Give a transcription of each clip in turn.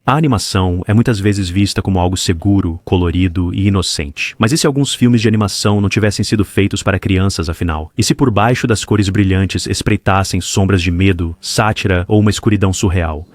A animação é muitas vezes vista como algo seguro, colorido e inocente. Mas e se alguns filmes de animação não tivessem sido feitos para crianças, afinal? E se por baixo das cores brilhantes espreitassem sombras de medo, sátira ou uma escuridão surreal?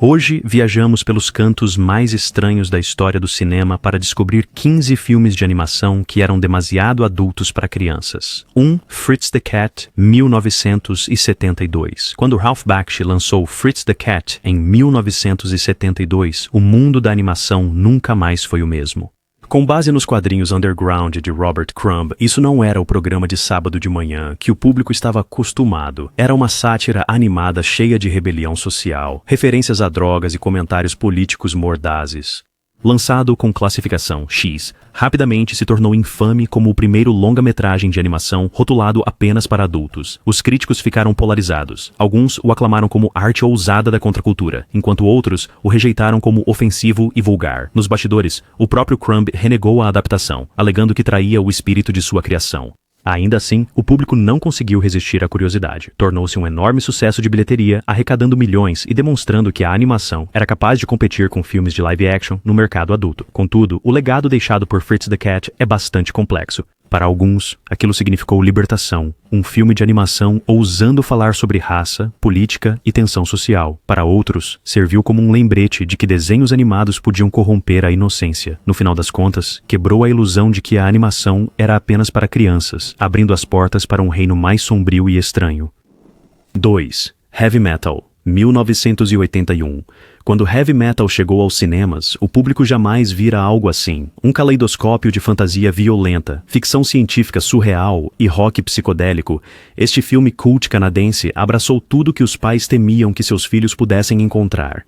Hoje viajamos pelos cantos mais estranhos da história do cinema para descobrir 15 filmes de animação que eram demasiado adultos para crianças. Fritz the Cat, 1972. Quando Ralph Bakshi lançou Fritz the Cat em 1972, o mundo da animação nunca mais foi o mesmo. Com base nos quadrinhos Underground de Robert Crumb, isso não era o programa de sábado de manhã que o público estava acostumado. Era uma sátira animada cheia de rebelião social, referências a drogas e comentários políticos mordazes. Lançado com classificação X, rapidamente se tornou infame como o primeiro longa-metragem de animação rotulado apenas para adultos. Os críticos ficaram polarizados. Alguns o aclamaram como arte ousada da contracultura, enquanto outros o rejeitaram como ofensivo e vulgar. Nos bastidores, o próprio Crumb renegou a adaptação, alegando que traía o espírito de sua criação. Ainda assim, o público não conseguiu resistir à curiosidade. Tornou-se um enorme sucesso de bilheteria, arrecadando milhões e demonstrando que a animação era capaz de competir com filmes de live action no mercado adulto. Contudo, o legado deixado por Fritz the Cat é bastante complexo. Para alguns, aquilo significou libertação, um filme de animação ousando falar sobre raça, política e tensão social. Para outros, serviu como um lembrete de que desenhos animados podiam corromper a inocência. No final das contas, quebrou a ilusão de que a animação era apenas para crianças, abrindo as portas para um reino mais sombrio e estranho. 2. Heavy Metal, 1981. Quando heavy metal chegou aos cinemas, o público jamais vira algo assim. Um caleidoscópio de fantasia violenta, ficção científica surreal e rock psicodélico, este filme cult canadense abraçou tudo que os pais temiam que seus filhos pudessem encontrar.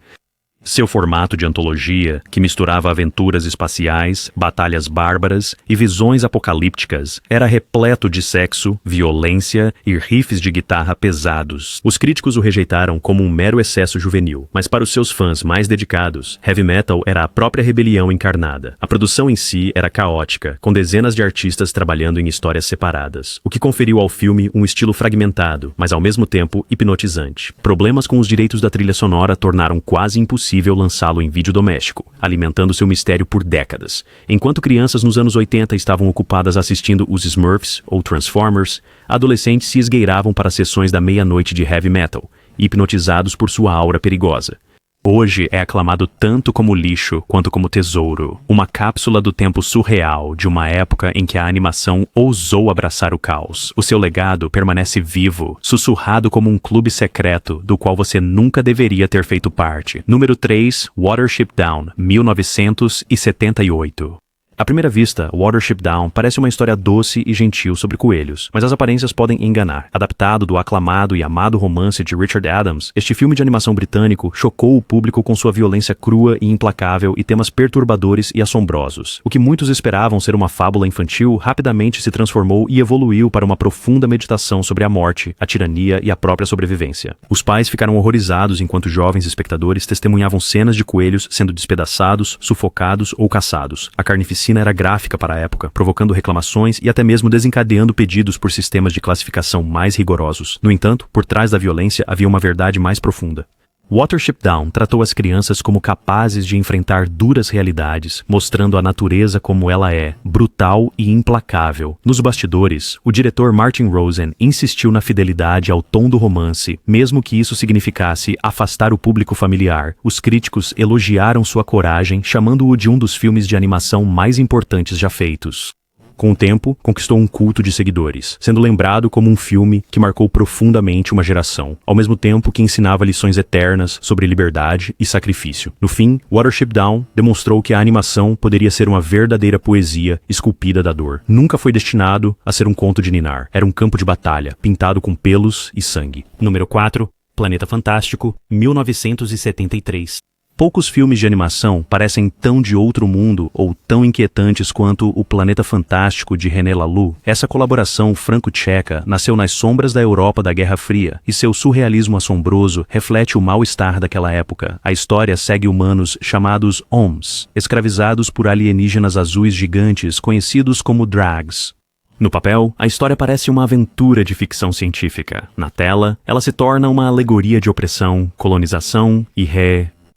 Seu formato de antologia, que misturava aventuras espaciais, batalhas bárbaras e visões apocalípticas, era repleto de sexo, violência e riffs de guitarra pesados. Os críticos o rejeitaram como um mero excesso juvenil, mas para os seus fãs mais dedicados, heavy metal era a própria rebelião encarnada. A produção em si era caótica, com dezenas de artistas trabalhando em histórias separadas, o que conferiu ao filme um estilo fragmentado, mas ao mesmo tempo hipnotizante. Problemas com os direitos da trilha sonora tornaram quase impossível lançá-lo em vídeo doméstico, alimentando seu mistério por décadas. Enquanto crianças nos anos 80 estavam ocupadas assistindo os Smurfs ou Transformers, adolescentes se esgueiravam para sessões da meia-noite de heavy metal, hipnotizados por sua aura perigosa. Hoje é aclamado tanto como lixo quanto como tesouro, uma cápsula do tempo surreal de uma época em que a animação ousou abraçar o caos. O seu legado permanece vivo, sussurrado como um clube secreto do qual você nunca deveria ter feito parte. Número 3, Watership Down, 1978. À primeira vista, Watership Down parece uma história doce e gentil sobre coelhos, mas as aparências podem enganar. Adaptado do aclamado e amado romance de Richard Adams, este filme de animação britânico chocou o público com sua violência crua e implacável e temas perturbadores e assombrosos. O que muitos esperavam ser uma fábula infantil rapidamente se transformou e evoluiu para uma profunda meditação sobre a morte, a tirania e a própria sobrevivência. Os pais ficaram horrorizados enquanto jovens espectadores testemunhavam cenas de coelhos sendo despedaçados, sufocados ou caçados. A carnificina era gráfica para a época, provocando reclamações e até mesmo desencadeando pedidos por sistemas de classificação mais rigorosos. No entanto, por trás da violência havia uma verdade mais profunda. Watership Down tratou as crianças como capazes de enfrentar duras realidades, mostrando a natureza como ela é, brutal e implacável. Nos bastidores, o diretor Martin Rosen insistiu na fidelidade ao tom do romance, mesmo que isso significasse afastar o público familiar. Os críticos elogiaram sua coragem, chamando-o de um dos filmes de animação mais importantes já feitos. Com o tempo, conquistou um culto de seguidores, sendo lembrado como um filme que marcou profundamente uma geração, ao mesmo tempo que ensinava lições eternas sobre liberdade e sacrifício. No fim, Watership Down demonstrou que a animação poderia ser uma verdadeira poesia esculpida da dor. Nunca foi destinado a ser um conto de ninar. Era um campo de batalha, pintado com pelos e sangue. Número 4. Planeta Fantástico, 1973. Poucos filmes de animação parecem tão de outro mundo ou tão inquietantes quanto O Planeta Fantástico de René Laloux. Essa colaboração franco-tcheca nasceu nas sombras da Europa da Guerra Fria e seu surrealismo assombroso reflete o mal-estar daquela época. A história segue humanos chamados Oms, escravizados por alienígenas azuis gigantes conhecidos como Drags. No papel, a história parece uma aventura de ficção científica. Na tela, ela se torna uma alegoria de opressão, colonização e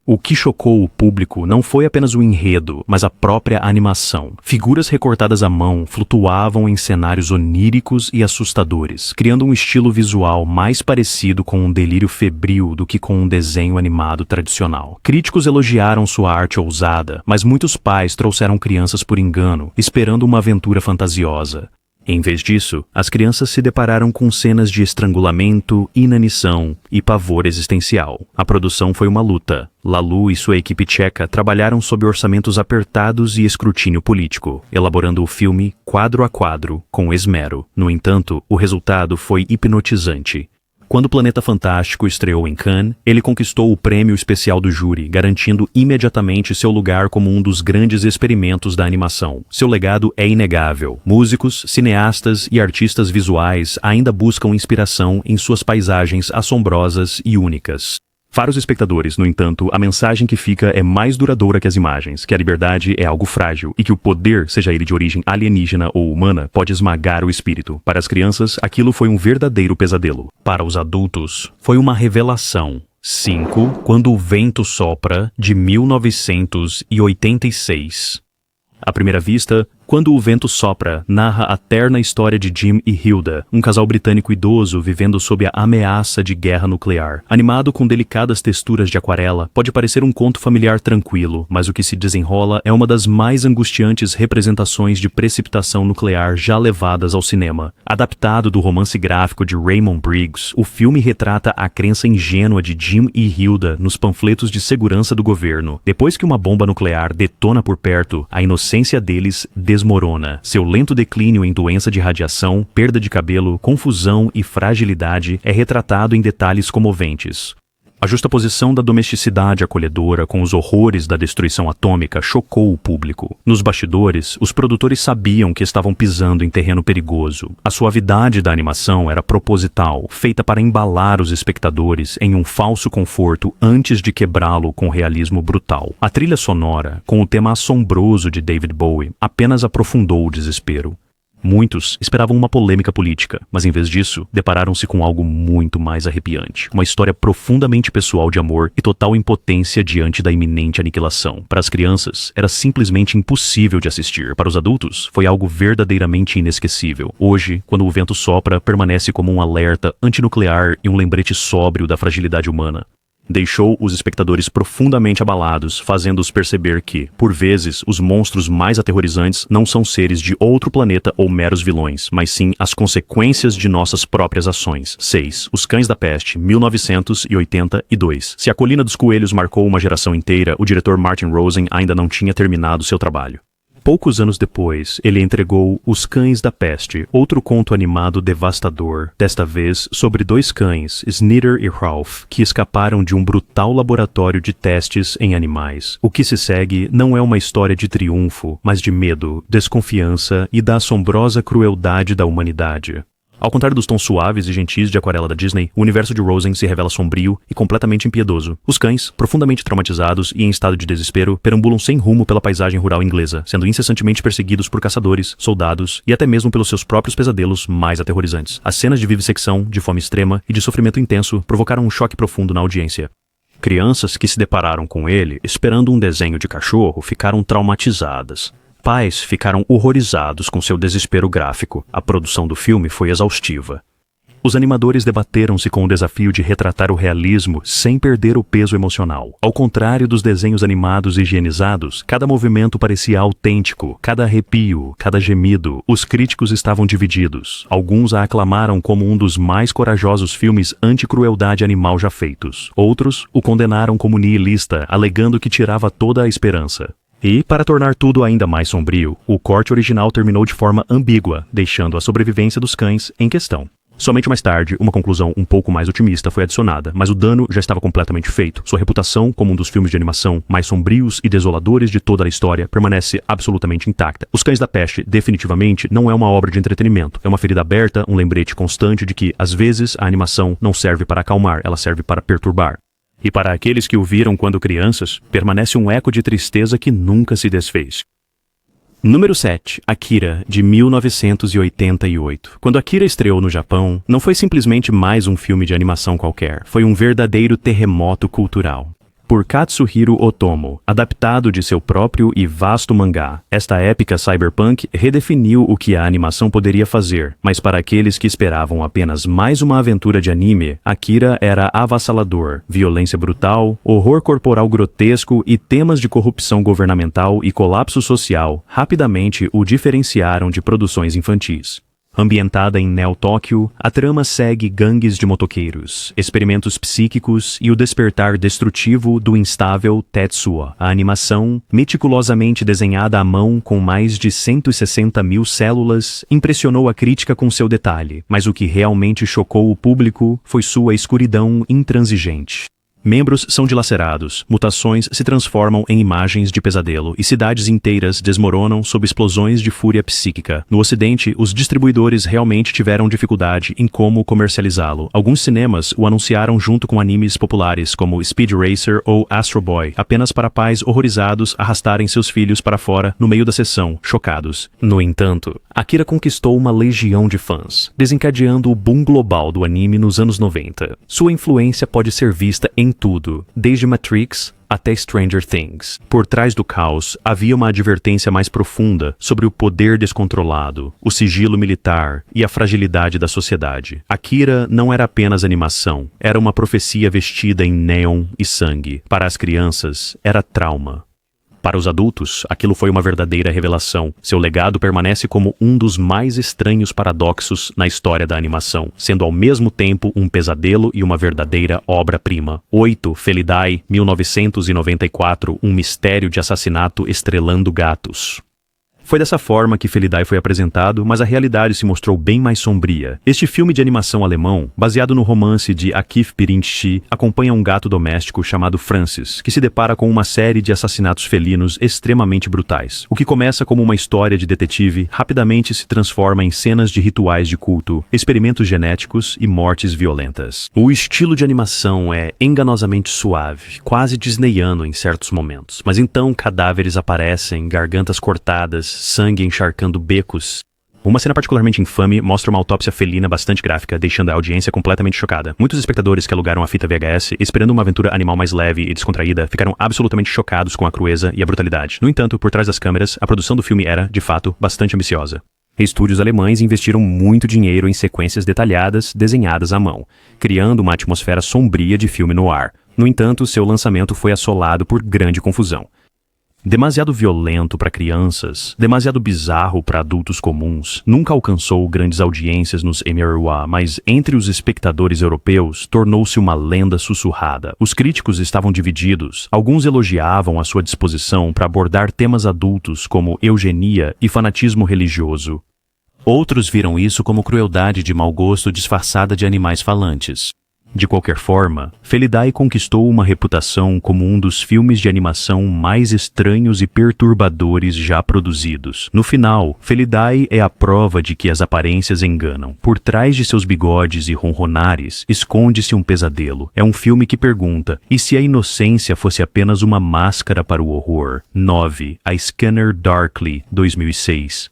O que chocou o público não foi apenas o enredo, mas a própria animação. Figuras recortadas à mão flutuavam em cenários oníricos e assustadores, criando um estilo visual mais parecido com um delírio febril do que com um desenho animado tradicional. Críticos elogiaram sua arte ousada, mas muitos pais trouxeram crianças por engano, esperando uma aventura fantasiosa. Em vez disso, as crianças se depararam com cenas de estrangulamento, inanição e pavor existencial. A produção foi uma luta. Lalu e sua equipe tcheca trabalharam sob orçamentos apertados e escrutínio político, elaborando o filme quadro a quadro, com esmero. No entanto, o resultado foi hipnotizante. Quando o Planeta Fantástico estreou em Cannes, ele conquistou o prêmio especial do júri, garantindo imediatamente seu lugar como um dos grandes experimentos da animação. Seu legado é inegável. Músicos, cineastas e artistas visuais ainda buscam inspiração em suas paisagens assombrosas e únicas. Para os espectadores, no entanto, a mensagem que fica é mais duradoura que as imagens, que a liberdade é algo frágil e que o poder, seja ele de origem alienígena ou humana, pode esmagar o espírito. Para as crianças, aquilo foi um verdadeiro pesadelo. Para os adultos, foi uma revelação. 5. Quando o Vento Sopra, de 1986. À primeira vista, Quando o Vento Sopra narra a terna história de Jim e Hilda, um casal britânico idoso vivendo sob a ameaça de guerra nuclear. Animado com delicadas texturas de aquarela, pode parecer um conto familiar tranquilo, mas o que se desenrola é uma das mais angustiantes representações de precipitação nuclear já levadas ao cinema. Adaptado do romance gráfico de Raymond Briggs, o filme retrata a crença ingênua de Jim e Hilda nos panfletos de segurança do governo. Depois que uma bomba nuclear detona por perto, a inocência deles desmorona. Seu lento declínio em doença de radiação, perda de cabelo, confusão e fragilidade é retratado em detalhes comoventes. A justaposição da domesticidade acolhedora com os horrores da destruição atômica chocou o público. Nos bastidores, os produtores sabiam que estavam pisando em terreno perigoso. A suavidade da animação era proposital, feita para embalar os espectadores em um falso conforto antes de quebrá-lo com realismo brutal. A trilha sonora, com o tema assombroso de David Bowie, apenas aprofundou o desespero. Muitos esperavam uma polêmica política, mas em vez disso, depararam-se com algo muito mais arrepiante. Uma história profundamente pessoal de amor e total impotência diante da iminente aniquilação. Para as crianças, era simplesmente impossível de assistir. Para os adultos, foi algo verdadeiramente inesquecível. Hoje, quando o vento sopra, permanece como um alerta antinuclear e um lembrete sóbrio da fragilidade humana. Deixou os espectadores profundamente abalados, fazendo-os perceber que, por vezes, os monstros mais aterrorizantes não são seres de outro planeta ou meros vilões, mas sim as consequências de nossas próprias ações. 6. Os Cães da Peste, 1982. Se A Colina dos Coelhos marcou uma geração inteira, o diretor Martin Rosen ainda não tinha terminado seu trabalho. Poucos anos depois, ele entregou Os Cães da Peste, outro conto animado devastador, desta vez sobre dois cães, Snitter e Ralph, que escaparam de um brutal laboratório de testes em animais. O que se segue não é uma história de triunfo, mas de medo, desconfiança e da assombrosa crueldade da humanidade. Ao contrário dos tons suaves e gentis de aquarela da Disney, o universo de Rosen se revela sombrio e completamente impiedoso. Os cães, profundamente traumatizados e em estado de desespero, perambulam sem rumo pela paisagem rural inglesa, sendo incessantemente perseguidos por caçadores, soldados e até mesmo pelos seus próprios pesadelos mais aterrorizantes. As cenas de vivissecção, de fome extrema e de sofrimento intenso provocaram um choque profundo na audiência. Crianças que se depararam com ele, esperando um desenho de cachorro, ficaram traumatizadas. Pais ficaram horrorizados com seu desespero gráfico. A produção do filme foi exaustiva. Os animadores debateram-se com o desafio de retratar o realismo sem perder o peso emocional. Ao contrário dos desenhos animados higienizados, cada movimento parecia autêntico, cada arrepio, cada gemido. Os críticos estavam divididos. Alguns a aclamaram como um dos mais corajosos filmes anti-crueldade animal já feitos. Outros o condenaram como nihilista, alegando que tirava toda a esperança. E, para tornar tudo ainda mais sombrio, o corte original terminou de forma ambígua, deixando a sobrevivência dos cães em questão. Somente mais tarde, uma conclusão um pouco mais otimista foi adicionada, mas o dano já estava completamente feito. Sua reputação como um dos filmes de animação mais sombrios e desoladores de toda a história permanece absolutamente intacta. Os Cães da Peste, definitivamente, não é uma obra de entretenimento. É uma ferida aberta, um lembrete constante de que, às vezes, a animação não serve para acalmar, ela serve para perturbar. E para aqueles que o viram quando crianças, permanece um eco de tristeza que nunca se desfez. Número 7. Akira, de 1988. Quando Akira estreou no Japão, não foi simplesmente mais um filme de animação qualquer. Foi um verdadeiro terremoto cultural. Por Katsuhiro Otomo, adaptado de seu próprio e vasto mangá. Esta épica cyberpunk redefiniu o que a animação poderia fazer, mas para aqueles que esperavam apenas mais uma aventura de anime, Akira era avassalador, violência brutal, horror corporal grotesco e temas de corrupção governamental e colapso social rapidamente o diferenciaram de produções infantis. Ambientada em Neo-Tóquio, a trama segue gangues de motoqueiros, experimentos psíquicos e o despertar destrutivo do instável Tetsuo. A animação, meticulosamente desenhada à mão com mais de 160 mil células, impressionou a crítica com seu detalhe, mas o que realmente chocou o público foi sua escuridão intransigente. Membros são dilacerados, mutações se transformam em imagens de pesadelo e cidades inteiras desmoronam sob explosões de fúria psíquica. No Ocidente, os distribuidores realmente tiveram dificuldade em como comercializá-lo. Alguns cinemas o anunciaram junto com animes populares como Speed Racer ou Astro Boy, apenas para pais horrorizados arrastarem seus filhos para fora no meio da sessão, chocados. No entanto, Akira conquistou uma legião de fãs, desencadeando o boom global do anime nos anos 90. Sua influência pode ser vista em tudo, desde Matrix até Stranger Things. Por trás do caos, havia uma advertência mais profunda sobre o poder descontrolado, o sigilo militar e a fragilidade da sociedade. Akira não era apenas animação, era uma profecia vestida em neon e sangue. Para as crianças, era trauma. Para os adultos, aquilo foi uma verdadeira revelação. Seu legado permanece como um dos mais estranhos paradoxos na história da animação, sendo ao mesmo tempo um pesadelo e uma verdadeira obra-prima. 8. Felidae, 1994, um mistério de assassinato estrelando gatos. Foi dessa forma que Felidae foi apresentado, mas a realidade se mostrou bem mais sombria. Este filme de animação alemão, baseado no romance de Akif Pirinci, acompanha um gato doméstico chamado Francis, que se depara com uma série de assassinatos felinos extremamente brutais. O que começa como uma história de detetive, rapidamente se transforma em cenas de rituais de culto, experimentos genéticos e mortes violentas. O estilo de animação é enganosamente suave, quase disneyano em certos momentos, mas então cadáveres aparecem, gargantas cortadas, sangue encharcando becos. Uma cena particularmente infame mostra uma autópsia felina bastante gráfica, deixando a audiência completamente chocada. Muitos espectadores que alugaram a fita VHS, esperando uma aventura animal mais leve e descontraída, ficaram absolutamente chocados com a crueza e a brutalidade. No entanto, por trás das câmeras, a produção do filme era, de fato, bastante ambiciosa. Estúdios alemães investiram muito dinheiro em sequências detalhadas, desenhadas à mão, criando uma atmosfera sombria de filme noir. No entanto, seu lançamento foi assolado por grande confusão. Demasiado violento para crianças, demasiado bizarro para adultos comuns, nunca alcançou grandes audiências nos MRWA, mas entre os espectadores europeus tornou-se uma lenda sussurrada. Os críticos estavam divididos. Alguns elogiavam a sua disposição para abordar temas adultos como eugenia e fanatismo religioso. Outros viram isso como crueldade de mau gosto disfarçada de animais falantes. De qualquer forma, Felidae conquistou uma reputação como um dos filmes de animação mais estranhos e perturbadores já produzidos. No final, Felidae é a prova de que as aparências enganam. Por trás de seus bigodes e ronronares, esconde-se um pesadelo. É um filme que pergunta, e se a inocência fosse apenas uma máscara para o horror? 9. A Scanner Darkly, 2006.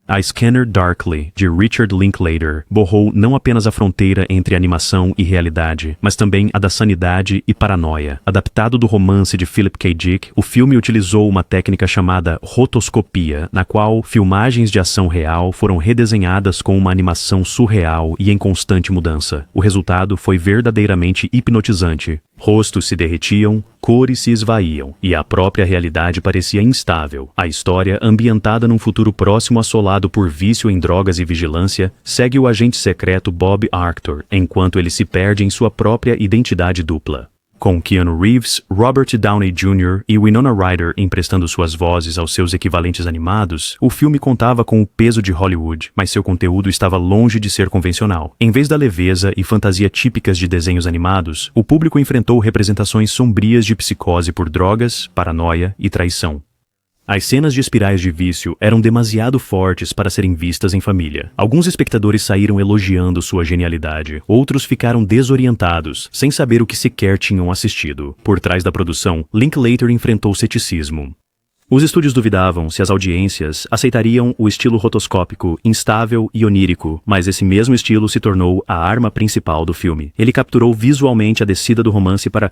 A Scanner Darkly, de Richard Linklater, borrou não apenas a fronteira entre animação e realidade, mas também a da sanidade e paranoia. Adaptado do romance de Philip K. Dick, o filme utilizou uma técnica chamada rotoscopia, na qual filmagens de ação real foram redesenhadas com uma animação surreal e em constante mudança. O resultado foi verdadeiramente hipnotizante. Rostos se derretiam, cores se esvaíam, e a própria realidade parecia instável. A história, ambientada num futuro próximo assolado por vício em drogas e vigilância, segue o agente secreto Bob Arctor, enquanto ele se perde em sua própria identidade dupla. Com Keanu Reeves, Robert Downey Jr. e Winona Ryder emprestando suas vozes aos seus equivalentes animados, o filme contava com o peso de Hollywood, mas seu conteúdo estava longe de ser convencional. Em vez da leveza e fantasia típicas de desenhos animados, o público enfrentou representações sombrias de psicose por drogas, paranoia e traição. As cenas de espirais de vício eram demasiado fortes para serem vistas em família. Alguns espectadores saíram elogiando sua genialidade, outros ficaram desorientados, sem saber o que sequer tinham assistido. Por trás da produção, Linklater enfrentou ceticismo. Os estúdios duvidavam se as audiências aceitariam o estilo rotoscópico, instável e onírico, mas esse mesmo estilo se tornou a arma principal do filme. Ele capturou visualmente a descida do romance para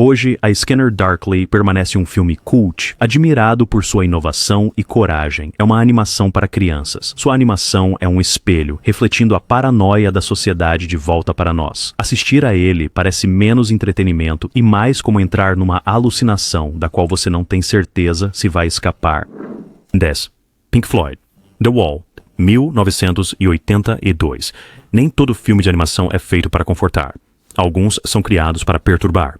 Hoje, A Scanner Darkly permanece um filme cult, admirado por sua inovação e coragem. É uma animação para crianças. Sua animação é um espelho, refletindo a paranoia da sociedade de volta para nós. Assistir a ele parece menos entretenimento e mais como entrar numa alucinação da qual você não tem certeza se vai escapar. 10. Pink Floyd. The Wall, 1982. Nem todo filme de animação é feito para confortar. Alguns são criados para perturbar.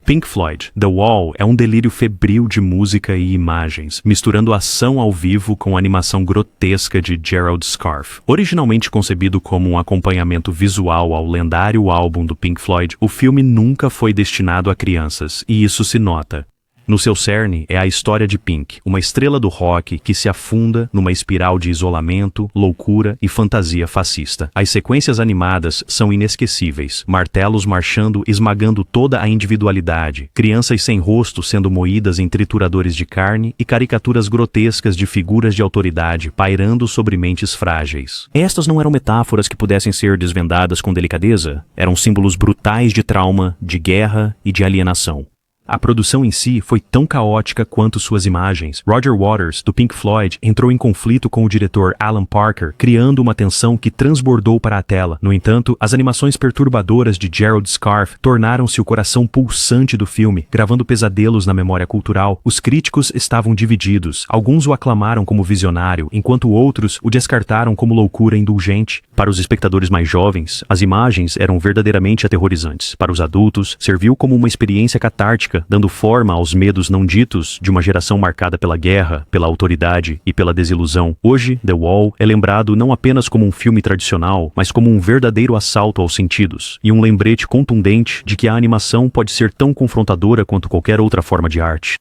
Pink Floyd, The Wall é um delírio febril de música e imagens, misturando ação ao vivo com a animação grotesca de Gerald Scarfe. Originalmente concebido como um acompanhamento visual ao lendário álbum do Pink Floyd, o filme nunca foi destinado a crianças, e isso se nota. No seu cerne é a história de Pink, uma estrela do rock que se afunda numa espiral de isolamento, loucura e fantasia fascista. As sequências animadas são inesquecíveis, martelos marchando esmagando toda a individualidade, crianças sem rosto sendo moídas em trituradores de carne e caricaturas grotescas de figuras de autoridade pairando sobre mentes frágeis. Estas não eram metáforas que pudessem ser desvendadas com delicadeza, eram símbolos brutais de trauma, de guerra e de alienação. A produção em si foi tão caótica quanto suas imagens. Roger Waters, do Pink Floyd, entrou em conflito com o diretor Alan Parker, criando uma tensão que transbordou para a tela. No entanto, as animações perturbadoras de Gerald Scarfe tornaram-se o coração pulsante do filme, gravando pesadelos na memória cultural. Os críticos estavam divididos. Alguns o aclamaram como visionário, enquanto outros o descartaram como loucura indulgente. Para os espectadores mais jovens, as imagens eram verdadeiramente aterrorizantes. Para os adultos, serviu como uma experiência catártica, dando forma aos medos não ditos de uma geração marcada pela guerra, pela autoridade e pela desilusão. Hoje, The Wall é lembrado não apenas como um filme tradicional, mas como um verdadeiro assalto aos sentidos, e um lembrete contundente de que a animação pode ser tão confrontadora quanto qualquer outra forma de arte.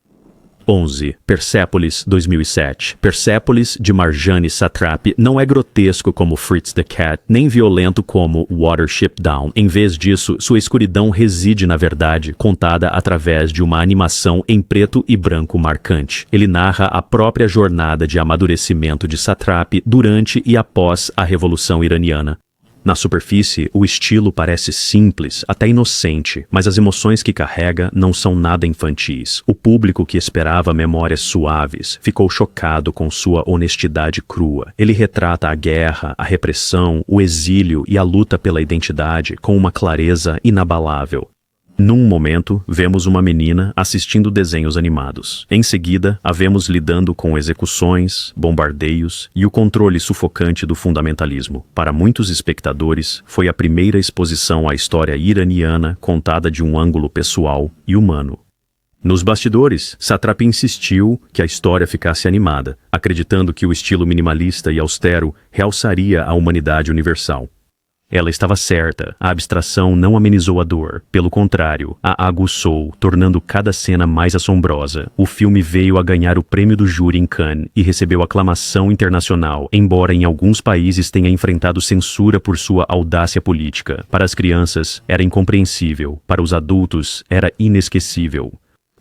11. Persepolis, 2007. Persepolis, de Marjane Satrapi, não é grotesco como Fritz the Cat, nem violento como Watership Down. Em vez disso, sua escuridão reside na verdade, contada através de uma animação em preto e branco marcante. Ele narra a própria jornada de amadurecimento de Satrapi durante e após a Revolução Iraniana. Na superfície, o estilo parece simples, até inocente, mas as emoções que carrega não são nada infantis. O público que esperava memórias suaves ficou chocado com sua honestidade crua. Ele retrata a guerra, a repressão, o exílio e a luta pela identidade com uma clareza inabalável. Num momento, vemos uma menina assistindo desenhos animados. Em seguida, a vemos lidando com execuções, bombardeios e o controle sufocante do fundamentalismo. Para muitos espectadores, foi a primeira exposição à história iraniana contada de um ângulo pessoal e humano. Nos bastidores, Satrapi insistiu que a história ficasse animada, acreditando que o estilo minimalista e austero realçaria a humanidade universal. Ela estava certa, a abstração não amenizou a dor. Pelo contrário, a aguçou, tornando cada cena mais assombrosa. O filme veio a ganhar o prêmio do júri em Cannes e recebeu aclamação internacional, embora em alguns países tenha enfrentado censura por sua audácia política. Para as crianças, era incompreensível. Para os adultos, era inesquecível.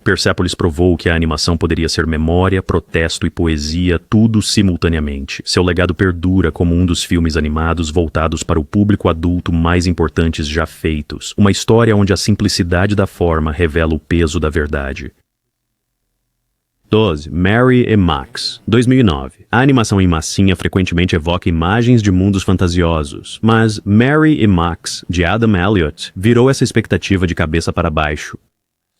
Persepolis provou que a animação poderia ser memória, protesto e poesia, tudo simultaneamente. Seu legado perdura como um dos filmes animados voltados para o público adulto mais importantes já feitos. Uma história onde a simplicidade da forma revela o peso da verdade. 12. Mary e Max, 2009. A animação em massinha frequentemente evoca imagens de mundos fantasiosos, mas Mary e Max, de Adam Elliott, virou essa expectativa de cabeça para baixo.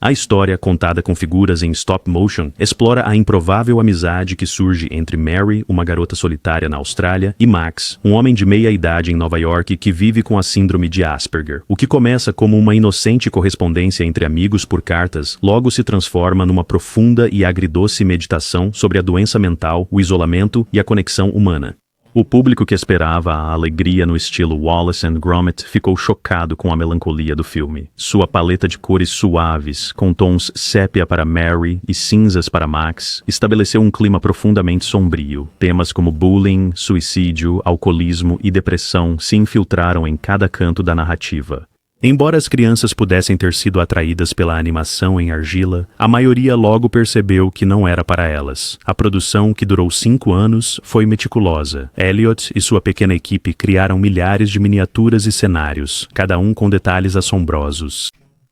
A história, contada com figuras em stop motion, explora a improvável amizade que surge entre Mary, uma garota solitária na Austrália, e Max, um homem de meia-idade em Nova York que vive com a síndrome de Asperger. O que começa como uma inocente correspondência entre amigos por cartas, logo se transforma numa profunda e agridoce meditação sobre a doença mental, o isolamento e a conexão humana. O público que esperava a alegria no estilo Wallace and Gromit ficou chocado com a melancolia do filme. Sua paleta de cores suaves, com tons sépia para Mary e cinzas para Max, estabeleceu um clima profundamente sombrio. Temas como bullying, suicídio, alcoolismo e depressão se infiltraram em cada canto da narrativa. Embora as crianças pudessem ter sido atraídas pela animação em argila, a maioria logo percebeu que não era para elas. A produção, que durou 5 anos, foi meticulosa. Elliott e sua pequena equipe criaram milhares de miniaturas e cenários, cada um com detalhes assombrosos.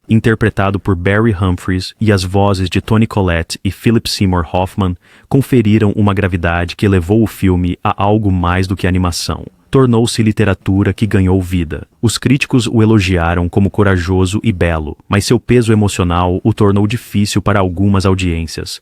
interpretado por Barry Humphries, e as vozes de Toni Collette e Philip Seymour Hoffman conferiram uma gravidade que elevou o filme a algo mais do que animação. Tornou-se literatura que ganhou vida. Os críticos o elogiaram como corajoso e belo, mas seu peso emocional o tornou difícil para algumas audiências.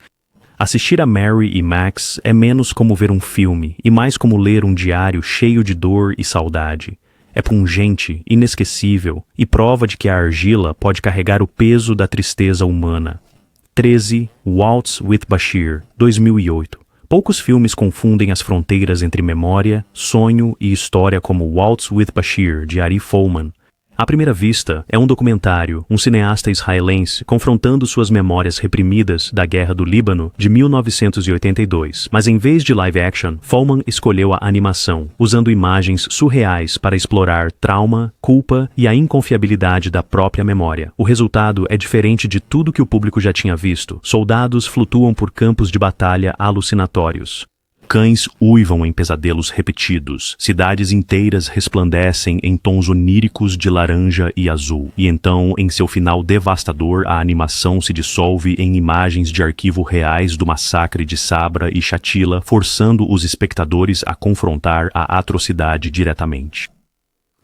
Assistir a Mary e Max é menos como ver um filme e mais como ler um diário cheio de dor e saudade. É pungente, inesquecível e prova de que a argila pode carregar o peso da tristeza humana. 13. Waltz with Bashir, 2008. Poucos filmes confundem as fronteiras entre memória, sonho e história como Waltz with Bashir, de Ari Folman. À primeira vista, é um documentário, um cineasta israelense confrontando suas memórias reprimidas da Guerra do Líbano de 1982. Mas em vez de live action, Folman escolheu a animação, usando imagens surreais para explorar trauma, culpa e a inconfiabilidade da própria memória. O resultado é diferente de tudo que o público já tinha visto. Soldados flutuam por campos de batalha alucinatórios. Cães uivam em pesadelos repetidos, cidades inteiras resplandecem em tons oníricos de laranja e azul, e então, em seu final devastador, a animação se dissolve em imagens de arquivo reais do massacre de Sabra e Shatila, forçando os espectadores a confrontar a atrocidade diretamente.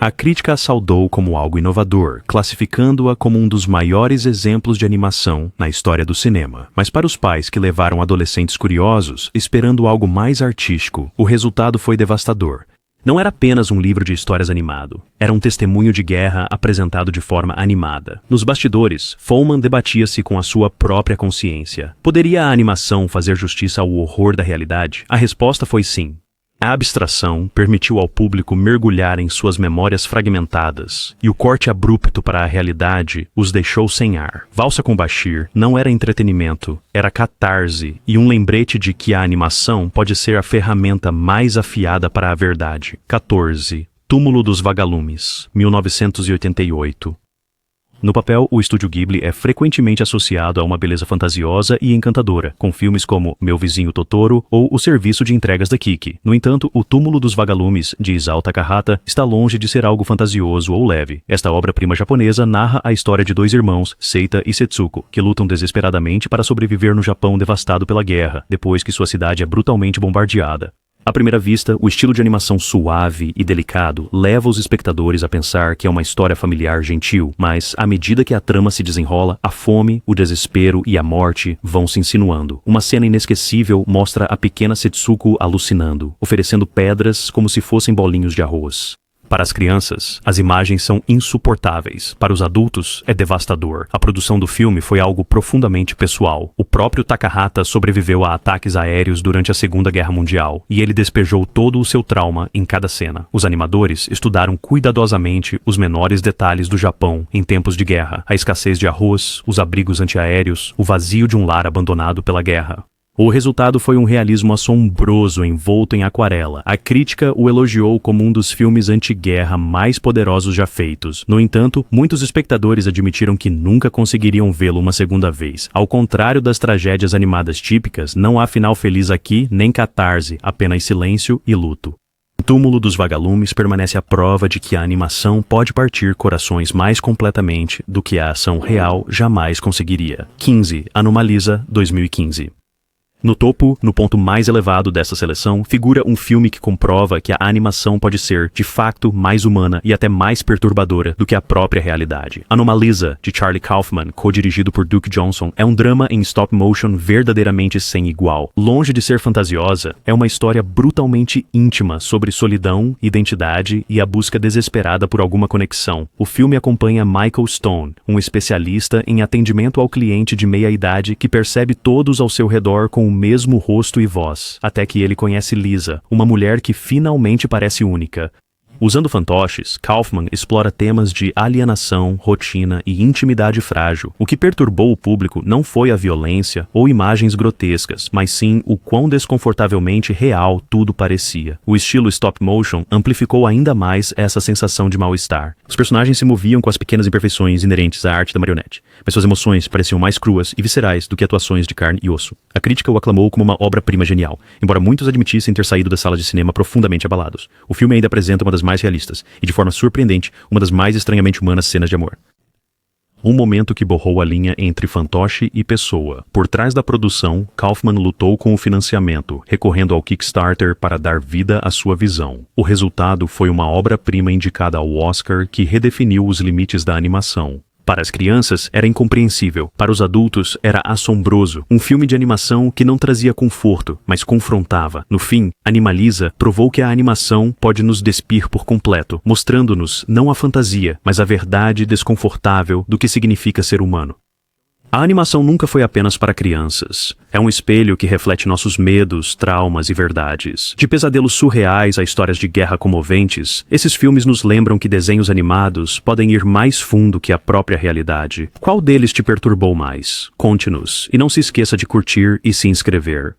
A crítica a saudou como algo inovador, classificando-a como um dos maiores exemplos de animação na história do cinema. Mas para os pais que levaram adolescentes curiosos, esperando algo mais artístico, o resultado foi devastador. Não era apenas um livro de histórias animado, era um testemunho de guerra apresentado de forma animada. Nos bastidores, Folman debatia-se com a sua própria consciência. Poderia a animação fazer justiça ao horror da realidade? A resposta foi sim. A abstração permitiu ao público mergulhar em suas memórias fragmentadas, e o corte abrupto para a realidade os deixou sem ar. Valsa com Bashir não era entretenimento, era catarse e um lembrete de que a animação pode ser a ferramenta mais afiada para a verdade. 14. Túmulo dos Vagalumes, 1988. No papel, o estúdio Ghibli é frequentemente associado a uma beleza fantasiosa e encantadora, com filmes como Meu Vizinho Totoro ou O Serviço de Entregas da Kiki. No entanto, O Túmulo dos Vagalumes, de Isao Takahata, está longe de ser algo fantasioso ou leve. Esta obra-prima japonesa narra a história de dois irmãos, Seita e Setsuko, que lutam desesperadamente para sobreviver no Japão devastado pela guerra, depois que sua cidade é brutalmente bombardeada. À primeira vista, o estilo de animação suave e delicado leva os espectadores a pensar que é uma história familiar gentil, mas, à medida que a trama se desenrola, a fome, o desespero e a morte vão se insinuando. Uma cena inesquecível mostra a pequena Setsuko alucinando, oferecendo pedras como se fossem bolinhos de arroz. Para as crianças, as imagens são insuportáveis. Para os adultos, é devastador. A produção do filme foi algo profundamente pessoal. O próprio Takahata sobreviveu a ataques aéreos durante a Segunda Guerra Mundial, e ele despejou todo o seu trauma em cada cena. Os animadores estudaram cuidadosamente os menores detalhes do Japão em tempos de guerra, a escassez de arroz, os abrigos antiaéreos, o vazio de um lar abandonado pela guerra. O resultado foi um realismo assombroso envolto em aquarela. A crítica o elogiou como um dos filmes anti-guerra mais poderosos já feitos. No entanto, muitos espectadores admitiram que nunca conseguiriam vê-lo uma segunda vez. Ao contrário das tragédias animadas típicas, não há final feliz aqui, nem catarse, apenas silêncio e luto. O Túmulo dos Vagalumes permanece a prova de que a animação pode partir corações mais completamente do que a ação real jamais conseguiria. 15. Anomalisa, 2015. No topo, no ponto mais elevado dessa seleção, figura um filme que comprova que a animação pode ser, de fato, mais humana e até mais perturbadora do que a própria realidade. Anomalisa, de Charlie Kaufman, co-dirigido por Duke Johnson, é um drama em stop motion verdadeiramente sem igual. Longe de ser fantasiosa, é uma história brutalmente íntima sobre solidão, identidade e a busca desesperada por alguma conexão. O filme acompanha Michael Stone, um especialista em atendimento ao cliente de meia-idade que percebe todos ao seu redor com o mesmo rosto e voz, até que ele conhece Lisa, uma mulher que finalmente parece única. Usando fantoches, Kaufman explora temas de alienação, rotina e intimidade frágil. O que perturbou o público não foi a violência ou imagens grotescas, mas sim o quão desconfortavelmente real tudo parecia. O estilo stop motion amplificou ainda mais essa sensação de mal-estar. Os personagens se moviam com as pequenas imperfeições inerentes à arte da marionete, mas suas emoções pareciam mais cruas e viscerais do que atuações de carne e osso. A crítica o aclamou como uma obra-prima genial, embora muitos admitissem ter saído da sala de cinema profundamente abalados. O filme ainda apresenta uma das mais realistas, e de forma surpreendente, uma das mais estranhamente humanas cenas de amor. Um momento que borrou a linha entre fantoche e pessoa. Por trás da produção, Kaufman lutou com o financiamento, recorrendo ao Kickstarter para dar vida à sua visão. O resultado foi uma obra-prima indicada ao Oscar que redefiniu os limites da animação. Para as crianças, era incompreensível. Para os adultos, era assombroso. Um filme de animação que não trazia conforto, mas confrontava. No fim, Animaliza provou que a animação pode nos despir por completo, mostrando-nos não a fantasia, mas a verdade desconfortável do que significa ser humano. A animação nunca foi apenas para crianças. É um espelho que reflete nossos medos, traumas e verdades. De pesadelos surreais a histórias de guerra comoventes, esses filmes nos lembram que desenhos animados podem ir mais fundo que a própria realidade. Qual deles te perturbou mais? Conte-nos e não se esqueça de curtir e se inscrever.